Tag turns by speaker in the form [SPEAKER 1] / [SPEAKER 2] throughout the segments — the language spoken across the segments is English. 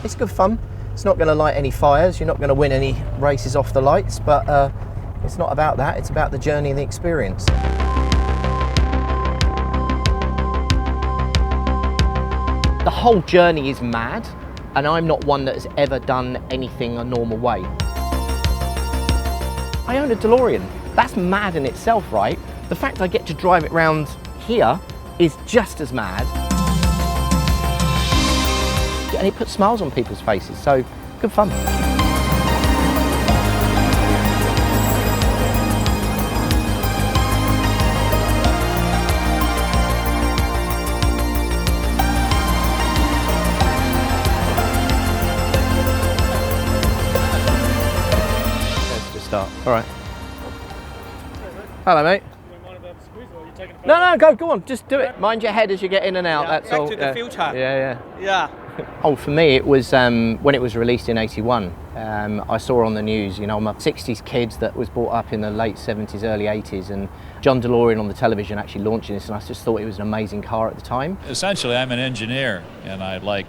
[SPEAKER 1] it's good fun. It's not going to light any fires. You're not going to win any races off the lights, but it's not about that. It's about the journey and the experience. The whole journey is mad, and I'm not one that has ever done anything a normal way. I own a DeLorean. That's mad in itself, right? The fact I get to drive it around here is just as mad. And it puts smiles on people's faces, so good fun. Let's just start. All right. Hello, mate. No, go on, just do it. Mind your head as you get in and out, that's all.
[SPEAKER 2] Back to the future.
[SPEAKER 1] Yeah. Oh, for me, it was when it was released in '81. I saw on the news, you know, I'm a 60s kid that was brought up in the late 70s, early 80s, and John DeLorean on the television actually launching this, and I just thought it was an amazing car at the time.
[SPEAKER 3] Essentially, I'm an engineer, and I like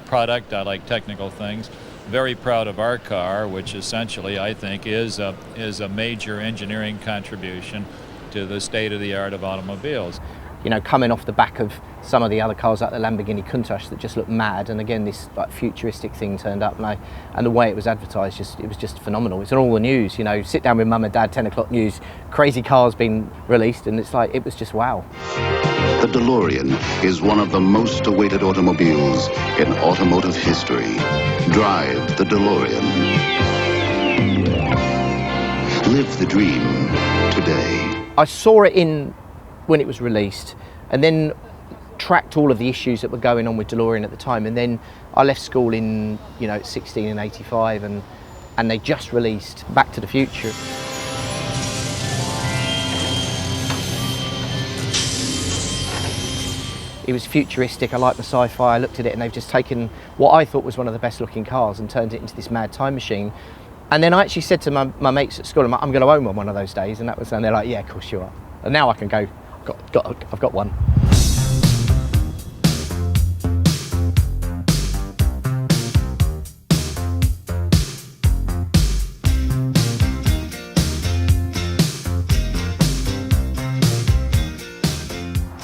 [SPEAKER 3] product, I like technical things. Very proud of our car, which essentially I think is a major engineering contribution to the state of the art of automobiles.
[SPEAKER 1] You know, coming off the back of some of the other cars like the Lamborghini Countach that just looked mad, and again this like futuristic thing turned up, and the way it was advertised, it was just phenomenal. It's on all the news, you know, sit down with mum and dad, 10 o'clock news, crazy cars being released, and it's like, it was just wow.
[SPEAKER 4] The DeLorean is one of the most awaited automobiles in automotive history. Drive the DeLorean. Live the dream today.
[SPEAKER 1] I saw it when it was released, and then tracked all of the issues that were going on with DeLorean at the time, and then I left school in 16 and 85, and they just released Back to the Future. It was futuristic, I liked the sci-fi, I looked at it, and they've just taken what I thought was one of the best looking cars and turned it into this mad time machine. And then I actually said to my mates at school, I'm going to own one of those days, and they're like, yeah, of course you are. And now I can go, I've got one.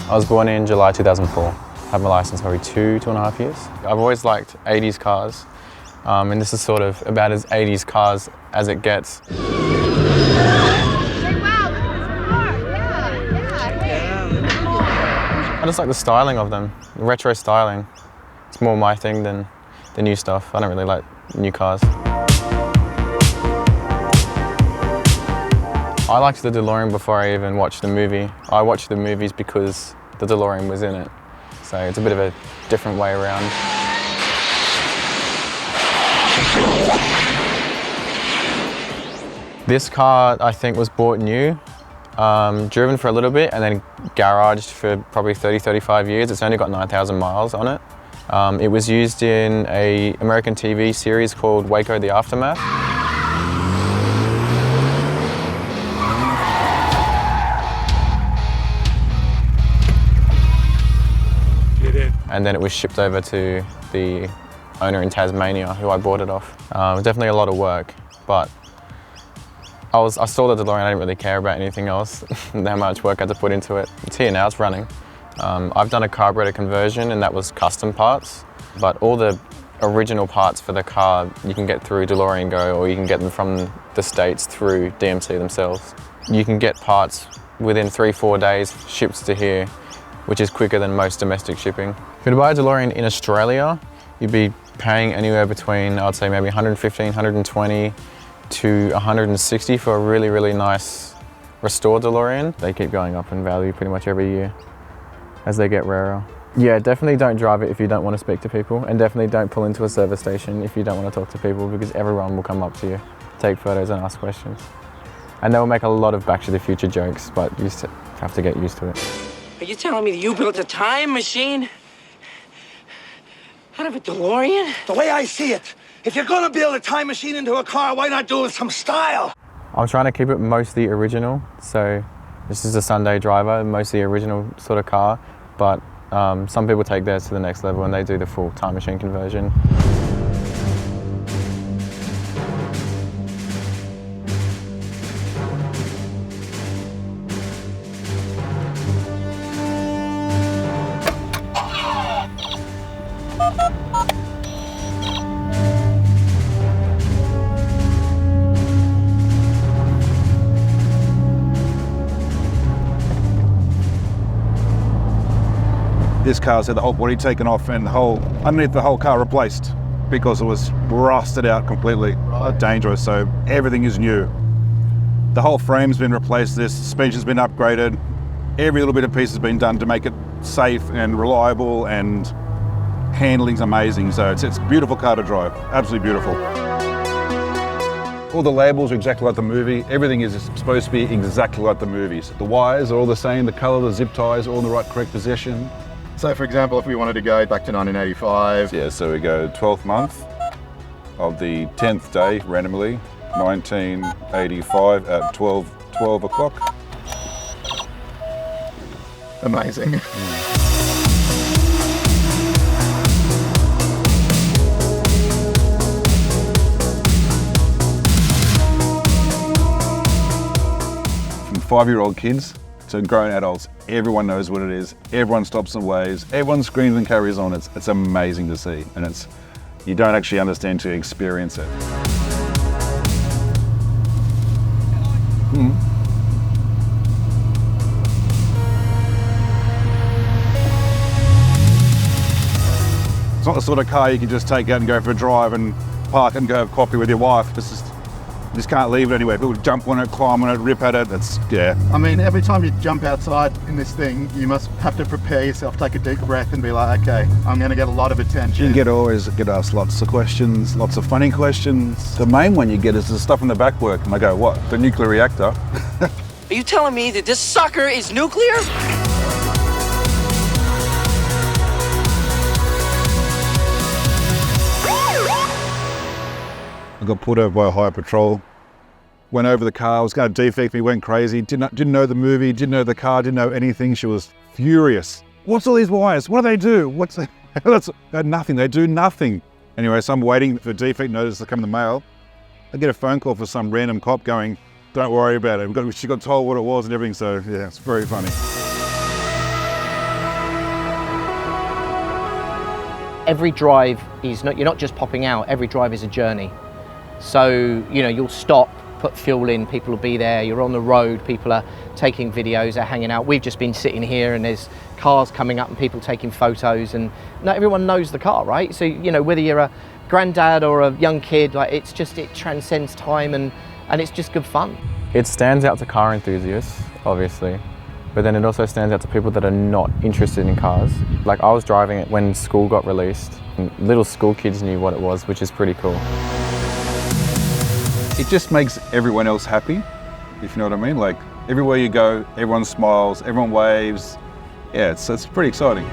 [SPEAKER 5] I was born in July 2004. Had my license probably two and a half years. I've always liked 80s cars, and this is sort of about as 80s cars as it gets. I just like the styling of them, the retro styling. It's more my thing than the new stuff. I don't really like new cars. I liked the DeLorean before I even watched the movie. I watched the movies because the DeLorean was in it. So it's a bit of a different way around. This car, I think, was bought new, driven for a little bit, and then garaged for probably 30-35 years. It's only got 9,000 miles on it. It was used in an American TV series called Waco: The Aftermath. And then it was shipped over to the owner in Tasmania, who I bought it off. Definitely a lot of work, but I saw the DeLorean, I didn't really care about anything else, how much work I had to put into it. It's here now, it's running. I've done a carburetor conversion, and that was custom parts, but all the original parts for the car you can get through DeLorean Go, or you can get them from the States through DMC themselves. You can get parts within 3-4 days shipped to here, which is quicker than most domestic shipping. If you were to buy a DeLorean in Australia, you'd be paying anywhere between, I'd say maybe 115, 120 to 160 for a really, really nice restored DeLorean. They keep going up in value pretty much every year as they get rarer. Yeah, definitely don't drive it if you don't want to speak to people, and definitely don't pull into a service station if you don't want to talk to people, because everyone will come up to you, take photos and ask questions. And they'll make a lot of Back to the Future jokes, but you just have to get used to it.
[SPEAKER 6] Are you telling me that you built a time machine out of a DeLorean?
[SPEAKER 7] The way I see it, if you're gonna build a time machine into a car, why not do it with some style?
[SPEAKER 5] I'm trying to keep it mostly original, so this is a Sunday driver, mostly original sort of car, but Some people take theirs to the next level and they do the full time machine conversion.
[SPEAKER 2] This car's had the whole body taken off and underneath the whole car replaced because it was rusted out completely. Dangerous, so everything is new. The whole frame's been replaced, this suspension's been upgraded. Every little bit of piece has been done to make it safe and reliable, and handling's amazing. So it's a beautiful car to drive, absolutely beautiful. All the labels are exactly like the movie. Everything is supposed to be exactly like the movies. The wires are all the same, the color, the zip ties are all in the right correct position.
[SPEAKER 8] So for example, if we wanted to go back to 1985.
[SPEAKER 2] Yeah, so we go 12th month of the 10th day, randomly, 1985 at 12 o'clock.
[SPEAKER 8] Amazing.
[SPEAKER 2] From 5-year-old kids to grown adults, everyone knows what it is. Everyone stops and waves. Everyone screams and carries on. It's amazing to see, and you don't actually understand till you experience it. It's not the sort of car you can just take out and go for a drive and park and go have coffee with your wife. You just can't leave it anywhere. People jump on it, climb on it, rip at it. Yeah.
[SPEAKER 8] I mean, every time you jump outside in this thing, you must have to prepare yourself, take a deep breath and be like, okay, I'm going to get a lot of attention.
[SPEAKER 2] You always get asked lots of questions, lots of funny questions. The main one you get is the stuff in the back work. And I go, what? The nuclear reactor?
[SPEAKER 6] Are you telling me that this sucker is nuclear?
[SPEAKER 2] I got pulled over by a higher patrol, went over the car, was going to defect me, went crazy, didn't know the movie, didn't know the car, didn't know anything. She was furious. What's all these wires? What do they do? Nothing, they do nothing. Anyway, so I'm waiting for defect notice to come in the mail. I get a phone call from some random cop going, don't worry about it. She got told what it was and everything, so yeah, it's very funny.
[SPEAKER 1] Every drive is you're not just popping out, every drive is a journey. So, you'll stop, put fuel in, people will be there, you're on the road, people are taking videos, they're hanging out. We've just been sitting here and there's cars coming up and people taking photos, and not everyone knows the car, right? So, whether you're a granddad or a young kid, it transcends time and it's just good fun.
[SPEAKER 5] It stands out to car enthusiasts, obviously, but then it also stands out to people that are not interested in cars. Like, I was driving it when school got released, and little school kids knew what it was, which is pretty cool.
[SPEAKER 2] It just makes everyone else happy, if you know what I mean. Like, everywhere you go, everyone smiles, everyone waves. Yeah, it's pretty exciting.